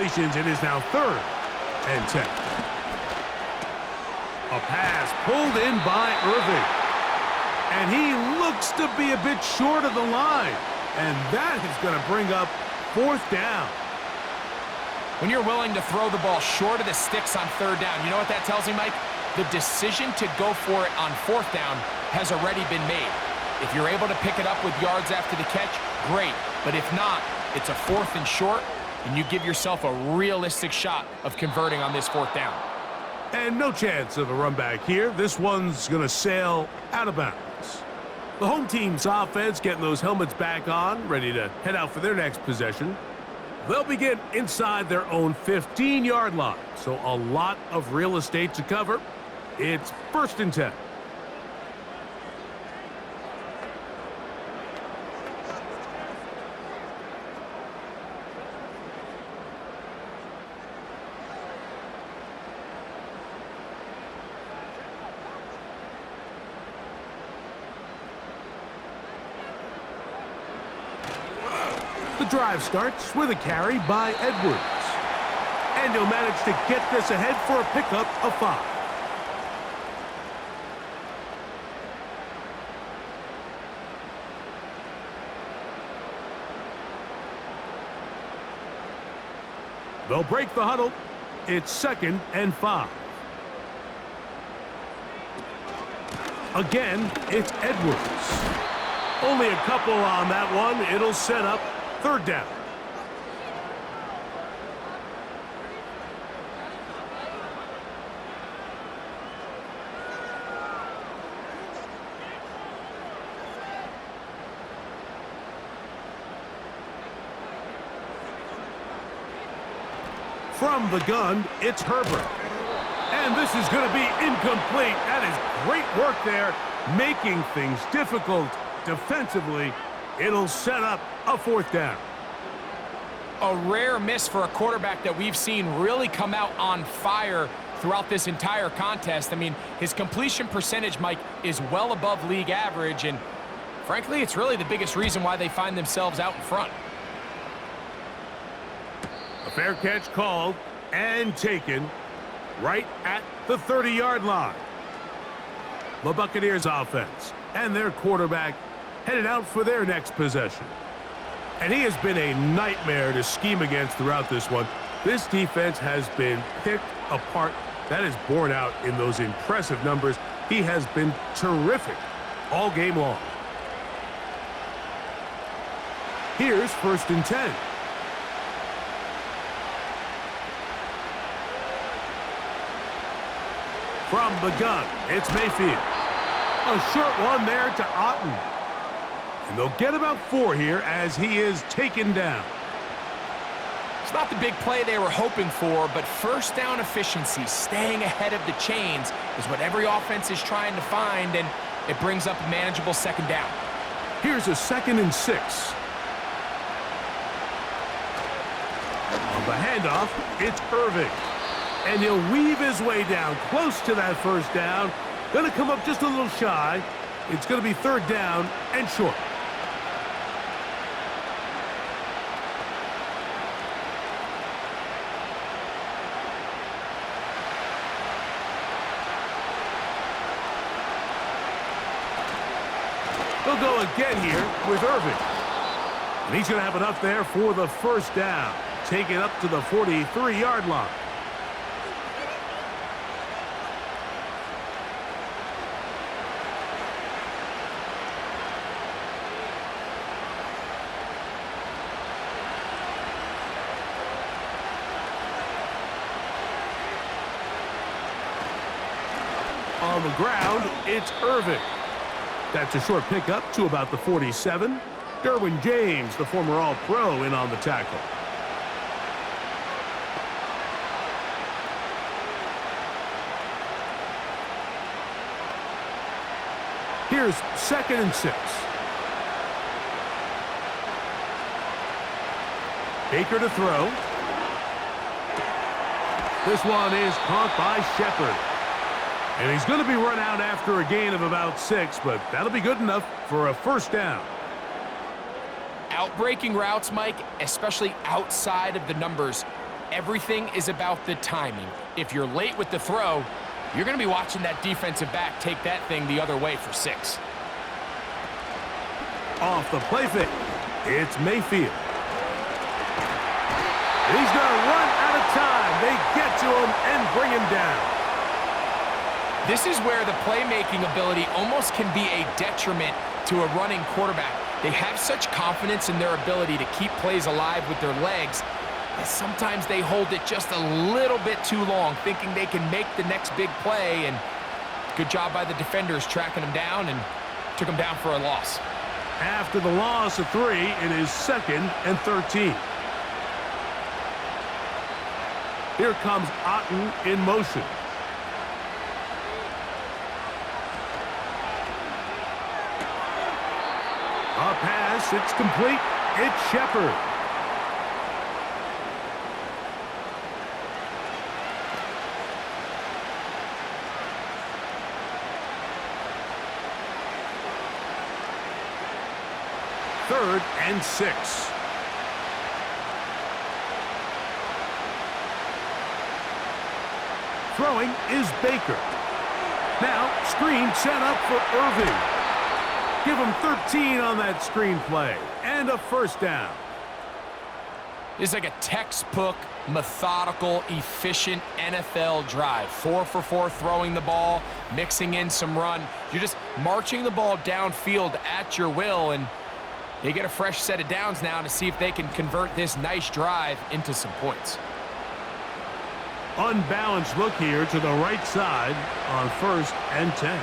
situations, it is now 3rd and 10. A pass pulled in by Irving. And he looks to be a bit short of the line. And that is going to bring up 4th down. When you're willing to throw the ball short of the sticks on 3rd down, you know what that tells me, Mike? The decision to go for it on 4th down has already been made. If you're able to pick it up with yards after the catch, great. But if not, it's a 4th and short, and you give yourself a realistic shot of converting on this 4th down. And no chance of a run back here. This one's going to sail out of bounds. The home team's offense getting those helmets back on, ready to head out for their next possession. They'll begin inside their own 15-yard line, so a lot of real estate to cover. It's 1st and 10. The drive starts with a carry by Edwards. And he'll manage to get this ahead for a pickup of 5. They'll break the huddle. It's 2nd and 5. Again, it's Edwards. Only a couple on that one. It'll set up 3rd down. From the gun, it's Herbert. And this is going to be incomplete. That is great work there, making things difficult defensively. It'll set up a 4th down. A rare miss for a quarterback that we've seen really come out on fire throughout this entire contest. I mean, his completion percentage, Mike, is well above league average, and frankly, it's really the biggest reason why they find themselves out in front. A fair catch called and taken right at the 30-yard line. The Buccaneers offense and their quarterback headed out for their next possession. And he has been a nightmare to scheme against throughout this one. This defense has been picked apart. That is borne out in those impressive numbers. He has been terrific all game long. Here's 1st and 10. From the gun, it's Mayfield. A short one there to Otten. And they'll get about 4 here as he is taken down. It's not the big play they were hoping for, but 1st down efficiency, staying ahead of the chains, is what every offense is trying to find, and it brings up a manageable 2nd down. Here's a 2nd and 6. On the handoff, it's Irving. And he'll weave his way down close to that 1st down. Going to come up just a little shy. It's going to be 3rd down and short. They'll go again here with Irving. And he's going to have enough there for the 1st down. Take it up to the 43-yard line. On the ground, it's Irving. That's a short pickup to about the 47. Derwin James, the former All-Pro, in on the tackle. Here's 2nd and 6. Baker to throw. This one is caught by Shepard. And he's going to be run out after a gain of about 6, but that'll be good enough for a 1st down. Outbreaking routes, Mike, especially outside of the numbers, Everything is about the timing. If you're late with the throw, you're going to be watching that defensive back take that thing the other way for 6. Off the play fake, it's Mayfield. He's going to run out of time. They get to him and bring him down. This is where the playmaking ability almost can be a detriment to a running quarterback. They have such confidence in their ability to keep plays alive with their legs that sometimes they hold it just a little bit too long, thinking they can make the next big play, and good job by the defenders tracking him down and took him down for a loss. After the loss of 3, it is 2nd and 13. Here comes Otten in motion. A pass, it's complete. It's Shepard. Third and 6. Throwing is Baker. Now, screen set up for Irving. Give him 13 on that screen play. And a first down. It's like a textbook, methodical, efficient NFL drive. 4 for 4 throwing the ball, mixing in some run. You're just marching the ball downfield at your will, and they get a fresh set of downs now to see if they can convert this nice drive into some points. Unbalanced look here to the right side on 1st and 10.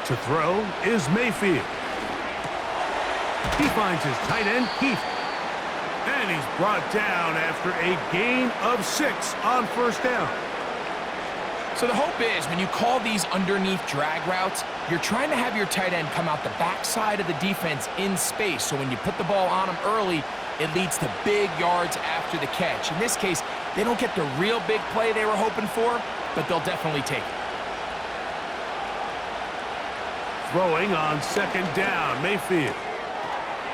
To throw is Mayfield. He finds his tight end, Keith. And he's brought down after a gain of 6 on 1st down. So the hope is when you call these underneath drag routes, you're trying to have your tight end come out the backside of the defense in space. So when you put the ball on him early, it leads to big yards after the catch. In this case, they don't get the real big play they were hoping for, but they'll definitely take it. Throwing on 2nd down, Mayfield.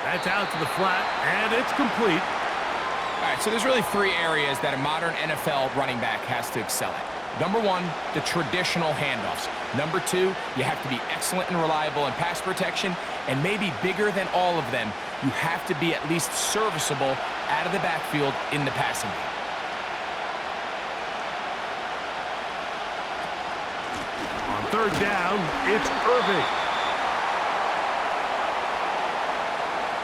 That's out to the flat, and it's complete. All right, so there's really 3 areas that a modern NFL running back has to excel at. Number 1, the traditional handoffs. Number 2, you have to be excellent and reliable in pass protection, and maybe bigger than all of them, you have to be at least serviceable out of the backfield in the passing game. On 3rd down, it's Irving.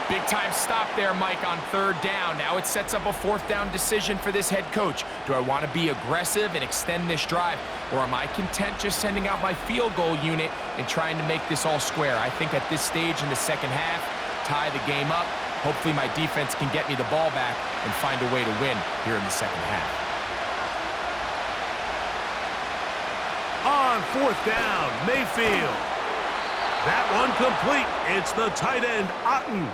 Big-time stop there, Mike, on 3rd down. Now it sets up a 4th down decision for this head coach. Do I want to be aggressive and extend this drive, or am I content just sending out my field goal unit and trying to make this all square? I think at this stage in the second half, tie the game up. Hopefully my defense can get me the ball back and find a way to win here in the second half. On 4th down, Mayfield. That one complete. It's the tight end, Otten.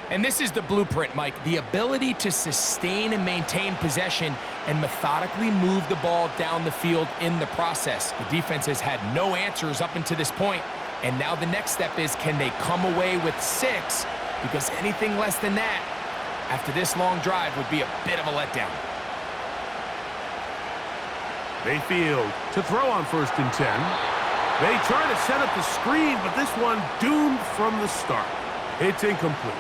And this is the blueprint, Mike. The ability to sustain and maintain possession and methodically move the ball down the field in the process. The defense has had no answers up until this point, and now the next step is, can they come away with 6? Because anything less than that, after this long drive, would be a bit of a letdown. Mayfield to throw on 1st and 10. They try to set up the screen, but this one doomed from the start. It's incomplete.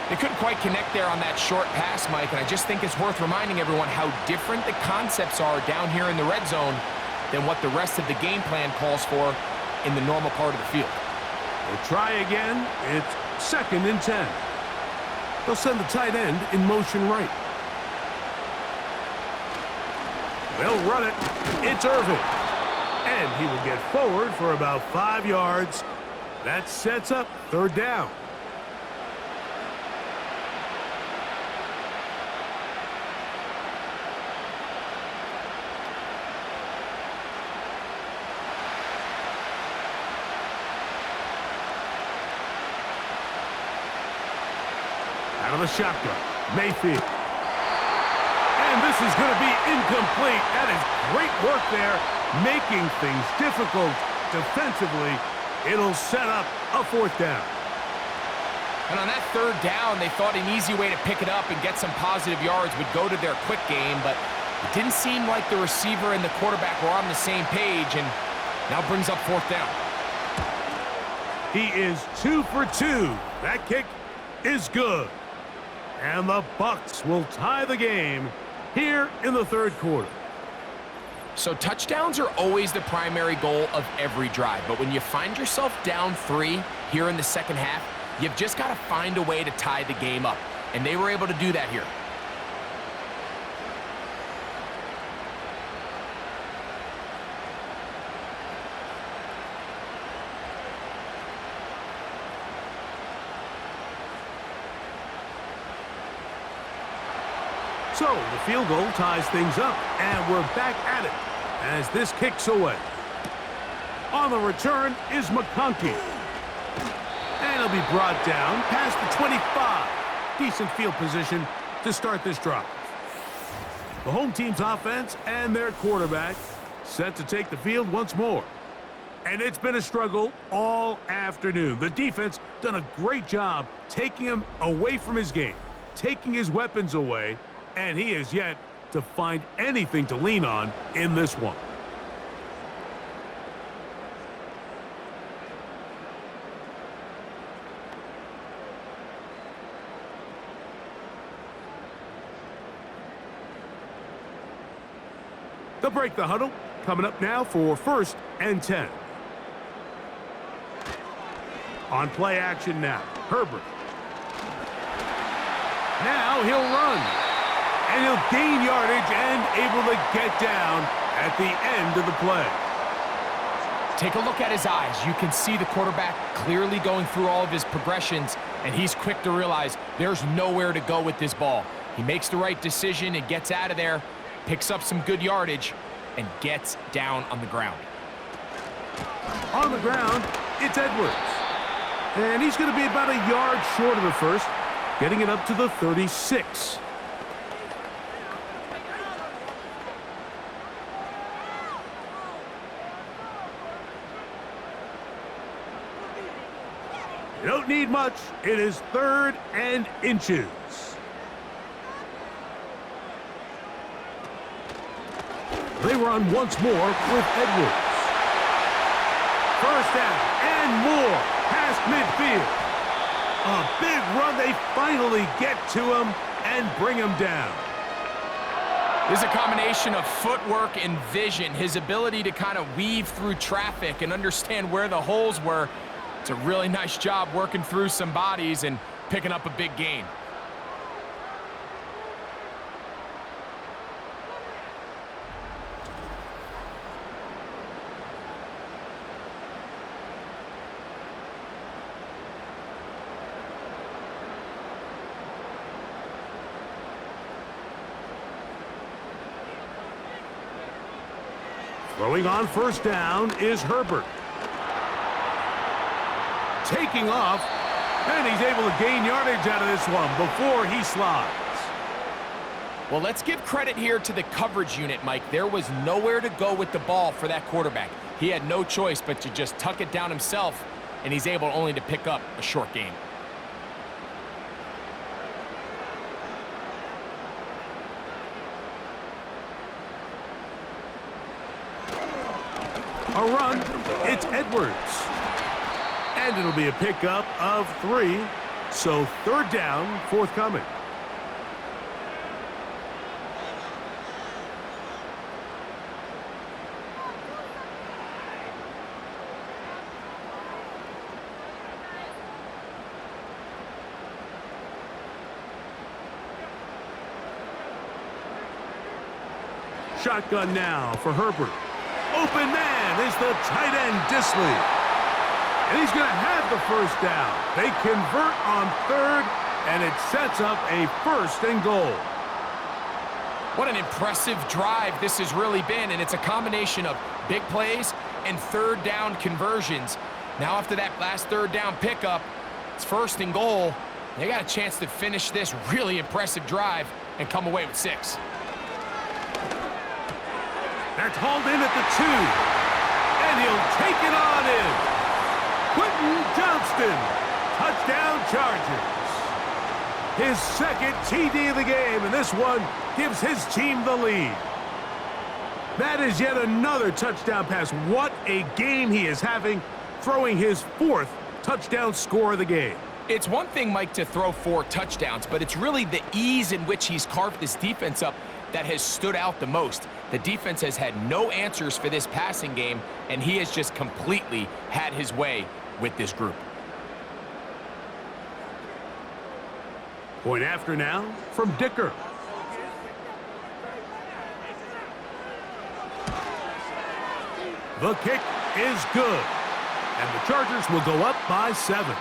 They couldn't quite connect there on that short pass, Mike, and I just think it's worth reminding everyone how different the concepts are down here in the red zone than what the rest of the game plan calls for in the normal part of the field. They'll try again. It's 2nd and 10. They'll send the tight end in motion right. They'll run it. It's Irving. And he will get forward for about 5 yards. That sets up 3rd down. Out of the shotgun, Mayfield. And this is going to be incomplete. That is great work there, making things difficult defensively. It'll set up a 4th down. And on that third down, they thought an easy way to pick it up and get some positive yards would go to their quick game, but it didn't seem like the receiver and the quarterback were on the same page, and now brings up fourth down. He is 2 for 2. That kick is good. And the Bucs will tie the game here in the third quarter. So touchdowns are always the primary goal of every drive, but when you find yourself down 3 here in the second half, you've just got to find a way to tie the game up, and they were able to do that here. So the field goal ties things up, and we're back at it as this kicks away. On the return is McConkey. And he'll be brought down past the 25. Decent field position to start this drive. The home team's offense and their quarterback set to take the field once more. And it's been a struggle all afternoon. The defense done a great job taking him away from his game, taking his weapons away, and he has yet to find anything to lean on in this one. They'll break the huddle. Coming up now for 1st and 10. On play action now, Herbert. Now he'll run. And he'll gain yardage and able to get down at the end of the play. Take a look at his eyes. You can see the quarterback clearly going through all of his progressions, and he's quick to realize there's nowhere to go with this ball. He makes the right decision and gets out of there, picks up some good yardage, and gets down on the ground. On the ground, it's Edwards. And he's going to be about a yard short of the first, getting it up to the 36. You don't need much. It is 3rd and inches. They run once more with Edwards. First down and more past midfield. A big run. They finally get to him and bring him down. There's a combination of footwork and vision, his ability to kind of weave through traffic and understand where the holes were. It's a really nice job working through some bodies and picking up a big gain. Throwing on 1st down is Herbert. Taking off, and he's able to gain yardage out of this one before he slides. Well, let's give credit here to the coverage unit, Mike. There was nowhere to go with the ball for that quarterback. He had no choice but to just tuck it down himself, and he's able only to pick up a short gain. A run, it's Edwards. And it'll be a pickup of 3. So 3rd down, forthcoming. Shotgun now for Herbert. Open man is the tight end, Disley. And he's going to have the 1st down. They convert on 3rd, and it sets up a 1st and goal. What an impressive drive this has really been, and it's a combination of big plays and 3rd down conversions. Now after that last 3rd down pickup, it's 1st and goal. They got a chance to finish this really impressive drive and come away with 6. That's hauled in at the 2. And he'll take it on in. Quentin Johnston Touchdown Chargers. His second TD of the game, and this one gives his team the lead. That is yet another touchdown pass. What a game he is having, throwing his fourth touchdown score of the game. It's one thing, Mike, to throw 4 touchdowns, but it's really the ease in which he's carved this defense up that has stood out the most. The defense has had no answers for this passing game, and he has just completely had his way with this group. Point after now from Dicker. The kick is good, and the Chargers will go up by 7.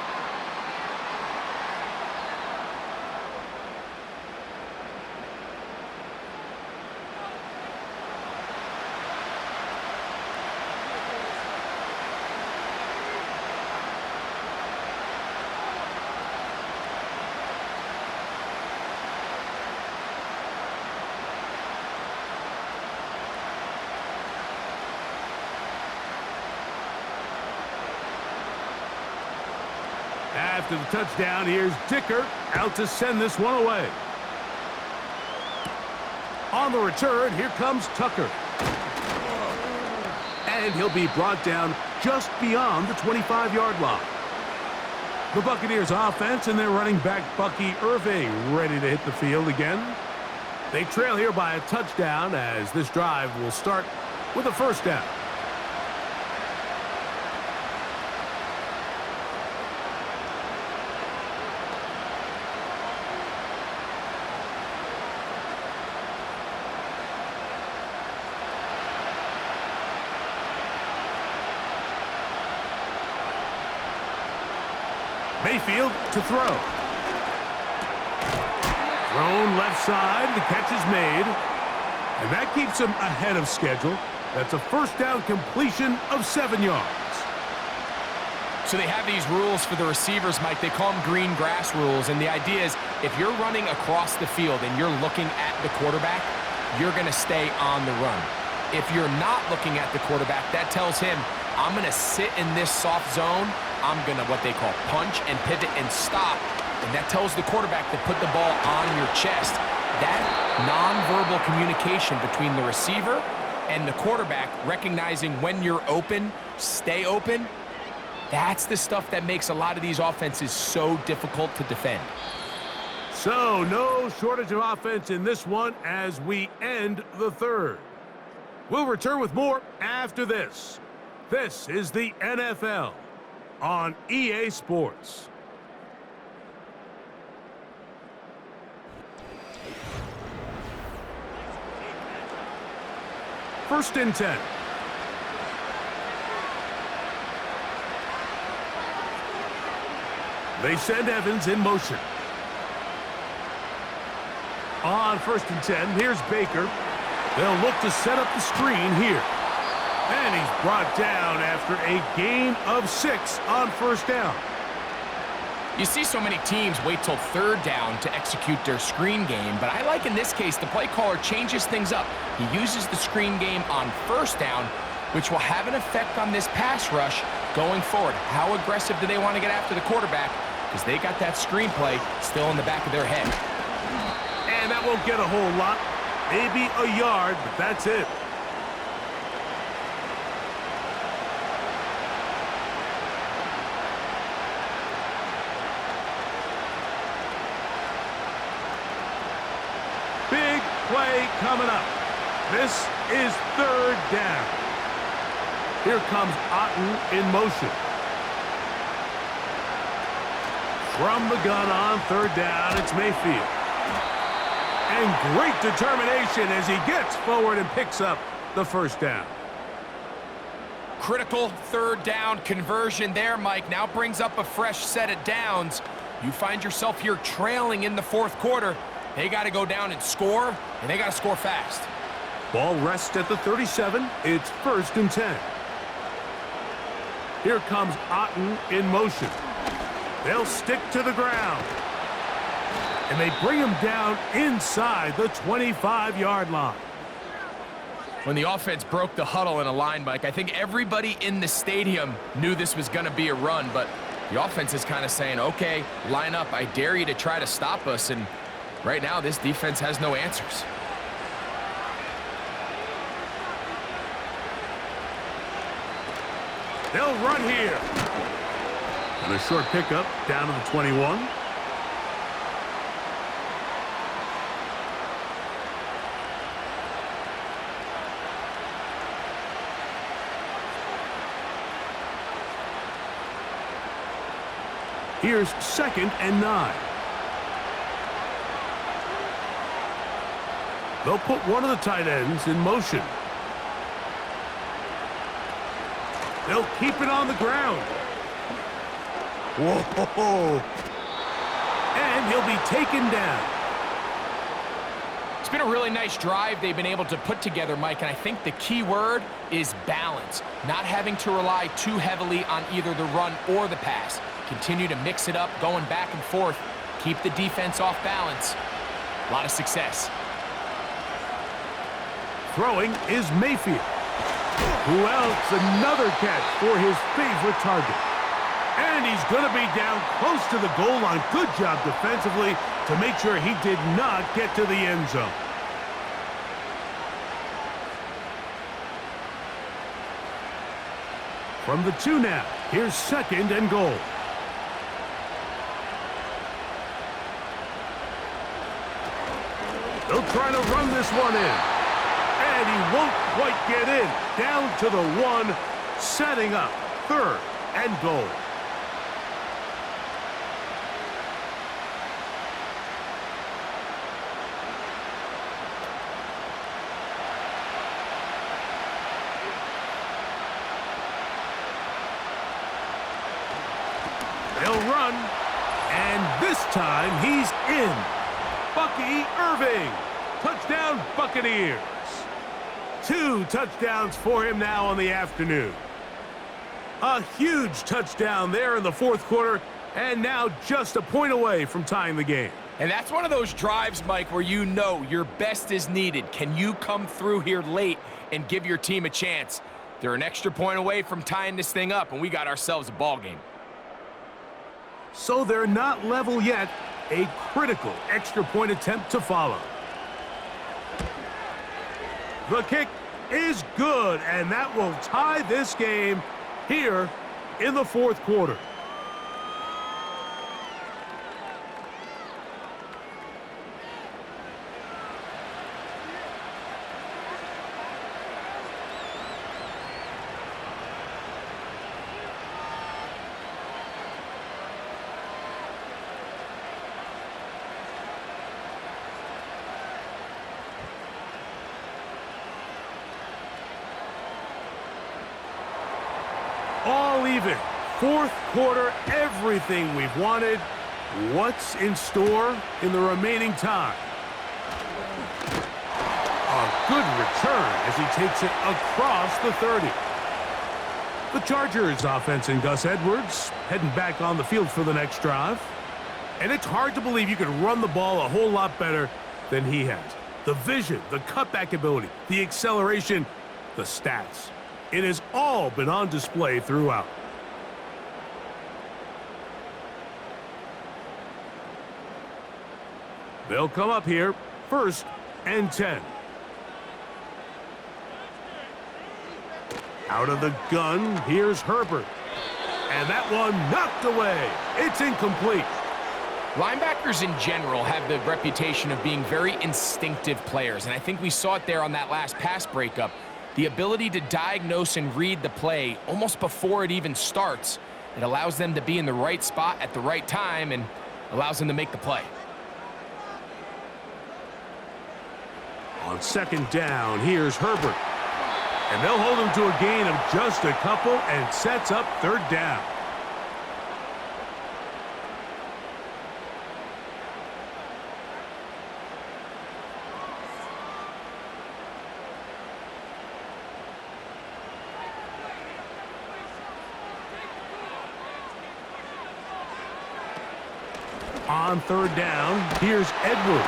After the touchdown, here's Dicker out to send this one away. On the return, here comes Tucker. And he'll be brought down just beyond the 25-yard line. The Buccaneers offense and their running back Bucky Irving ready to hit the field again. They trail here by a touchdown as this drive will start with a first down. Mayfield to throw. Thrown left side. The catch is made. And that keeps him ahead of schedule. That's a first down completion of 7 yards. So they have these rules for the receivers, Mike. They call them green grass rules. And the idea is if you're running across the field and you're looking at the quarterback, you're going to stay on the run. If you're not looking at the quarterback, that tells him, I'm going to sit in this soft zone. I'm going to what they call punch and pivot and stop. And that tells the quarterback to put the ball on your chest. That nonverbal communication between the receiver and the quarterback, recognizing when you're open, stay open, that's the stuff that makes a lot of these offenses so difficult to defend. So no shortage of offense in this one as we end the third. We'll return with more after this. This is the NFL on EA Sports. First and 10. They send Evans in motion. On first and 10, here's Baker. They'll look to set up the screen here. And he's brought down after a gain of 6 on first down. You see so many teams wait till third down to execute their screen game, but I like in this case the play caller changes things up. He uses the screen game on first down, which will have an effect on this pass rush going forward. How aggressive do they want to get after the quarterback? Because they got that screen play still in the back of their head. And that won't get a whole lot. Maybe a yard, but that's it. Big play coming up. This is third down. Here comes Otten in motion. From the gun on third down, it's Mayfield. And great determination as he gets forward and picks up the first down. Critical third down conversion there, Mike. Now brings up a fresh set of downs. You find yourself here trailing in the fourth quarter. They got to go down and score, and they got to score fast. Ball rests at the 37. It's first and 10. Here comes Otten in motion. They'll stick to the ground. And they bring him down inside the 25-yard line. When the offense broke the huddle in a line, Mike, I think everybody in the stadium knew this was going to be a run, but The offense is kind of saying, okay, line up. I dare you to try to stop us. And right now, this defense has no answers. They'll run here. And a short pickup down to the 21. Here's 2nd and 9. They'll put one of the tight ends in motion. They'll keep it on the ground. Whoa. And he'll be taken down. It's been a really nice drive they've been able to put together, Mike, and I think the key word is balance. Not having to rely too heavily on either the run or the pass. Continue to mix it up, going back and forth. Keep the defense off balance. A lot of success. Throwing is Mayfield. Who else? Another catch for his favorite target. And he's going to be down close to the goal line. Good job defensively to make sure he did not get to the end zone. From the 2 now, here's 2nd and goal. They'll try to run this one in. And he won't quite get in. Down to the 1, setting up 3rd and goal. They'll run, and this time he's in. Bucky Irving. Touchdown, Buccaneers. 2 touchdowns for him now on the afternoon. A huge touchdown there in the 4th quarter, and now just a point away from tying the game. And that's one of those drives, Mike, where you know your best is needed. Can you come through here late and give your team a chance? They're an extra point away from tying this thing up, and we got ourselves a ball game. So they're not level yet. A critical extra point attempt to follow. The kick is good, and that will tie this game here in the 4th quarter. All even. 4th quarter, everything we've wanted. What's in store in the remaining time? A good return as he takes it across the 30. The Chargers offense and Gus Edwards heading back on the field for the next drive. And it's hard to believe you could run the ball a whole lot better than he has. The vision, the cutback ability, the acceleration, the stats. It has all been on display throughout. They'll come up here, 1st and 10. Out of the gun, here's Herbert. And that one knocked away. It's incomplete. Linebackers in general have the reputation of being very instinctive players, and I think we saw it there on that last pass breakup. The ability to diagnose and read the play almost before it even starts. It allows them to be in the right spot at the right time and allows them to make the play. On 2nd down, here's Herbert. And they'll hold him to a gain of just a couple and sets up 3rd down. On 3rd down, here's Edwards.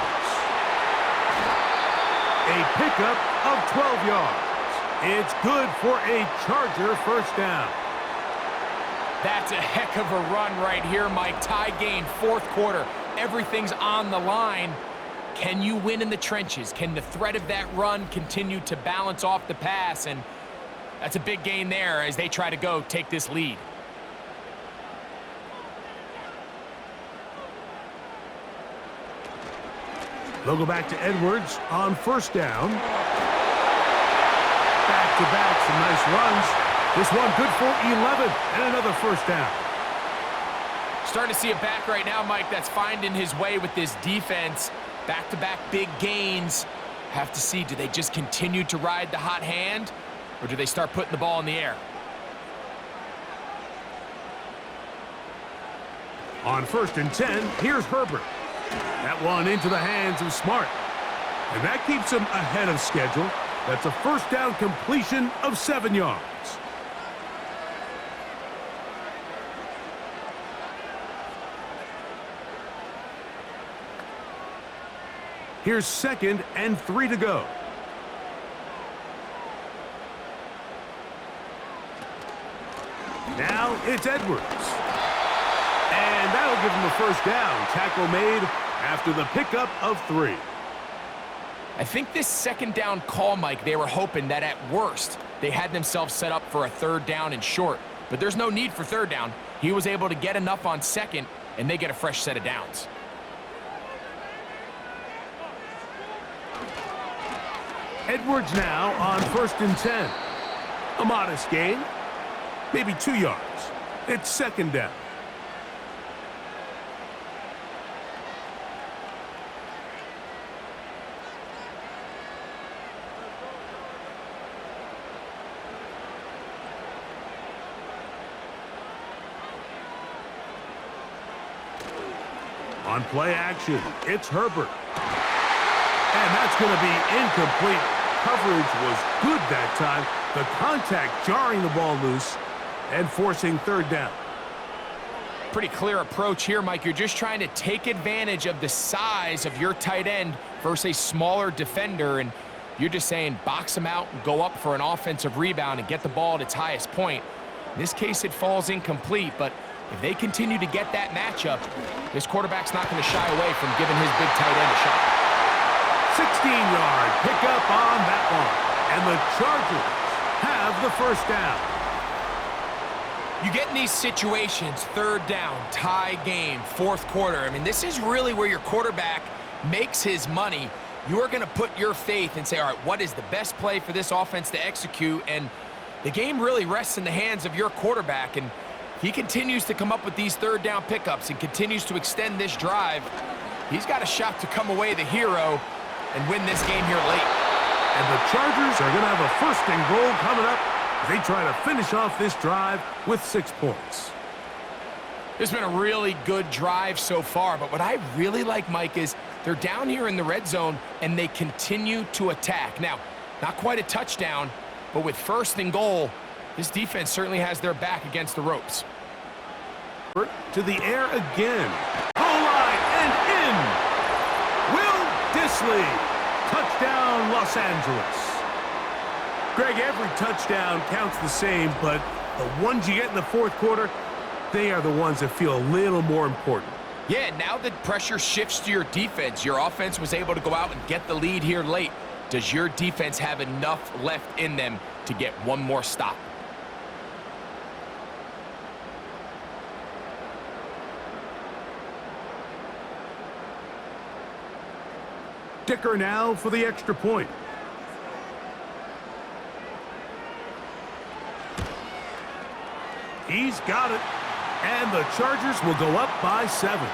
A pickup of 12 yards. It's good for a Charger 1st down. That's a heck of a run right here, Mike. Tie game, fourth quarter. Everything's on the line. Can you win in the trenches? Can the threat of that run continue to balance off the pass? And that's a big gain there as they try to go take this lead. They'll go back to Edwards on first down. Back-to-back, some nice runs. This one good for 11 and another first down. Starting to see a back right now, Mike, that's finding his way with this defense. Back-to-back big gains. Have to see, do they just continue to ride the hot hand, or do they start putting the ball in the air? On 1st and 10, here's Herbert. That one into the hands of Smart. And that keeps him ahead of schedule. That's a first down completion of 7 yards. Here's 2nd and 3 to go. Now it's Edwards. And that'll give him a first down. Tackle made after the pickup of 3. I think this second down call, Mike, they were hoping that at worst they had themselves set up for a 3rd down and short. But there's no need for 3rd down. He was able to get enough on 2nd, and they get a fresh set of downs. Edwards now on 1st and 10. A modest gain, maybe 2 yards. It's 2nd down. On play action, it's Herbert. And that's going to be incomplete. Coverage was good that time. The contact jarring the ball loose and forcing 3rd down. Pretty clear approach here, Mike. You're just trying to take advantage of the size of your tight end versus a smaller defender, and you're just saying box him out and go up for an offensive rebound and get the ball at its highest point. In this case, it falls incomplete, but if they continue to get that matchup, this quarterback's not going to shy away from giving his big tight end a shot. 16-yard pickup on that one. And the Chargers have the first down. You get in these situations, 3rd down, tie game, 4th quarter. I mean, this is really where your quarterback makes his money. You are going to put your faith and say, all right, what is the best play for this offense to execute? And the game really rests in the hands of your quarterback. And he continues to come up with these 3rd down pickups and continues to extend this drive. He's got a shot to come away the hero and win this game here late. And the Chargers are going to have a 1st and goal coming up as they try to finish off this drive with 6 points. This has been a really good drive so far, but what I really like, Mike, is they're down here in the red zone and they continue to attack. Now, not quite a touchdown, but with 1st and goal, this defense certainly has their back against the ropes. To the air again. Goal line and in. Will Dissly. Touchdown, Los Angeles. Greg, every touchdown counts the same, but the ones you get in the 4th quarter, they are the ones that feel a little more important. Yeah, now the pressure shifts to your defense. Your offense was able to go out and get the lead here late. Does your defense have enough left in them to get one more stop? Dicker now for the extra point. He's got it. And the Chargers will go up by 7.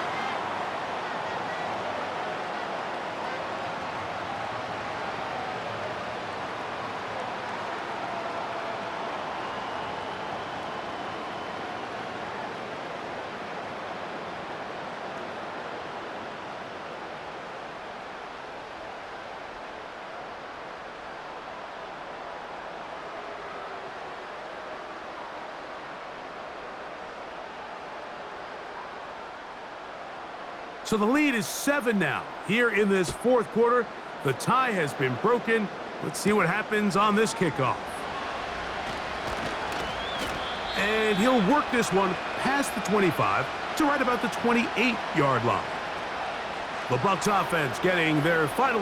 So the lead is 7 now. Here in this 4th quarter, the tie has been broken. Let's see what happens on this kickoff. And he'll work this one past the 25 to right about the 28-yard line. The Bucs offense getting their final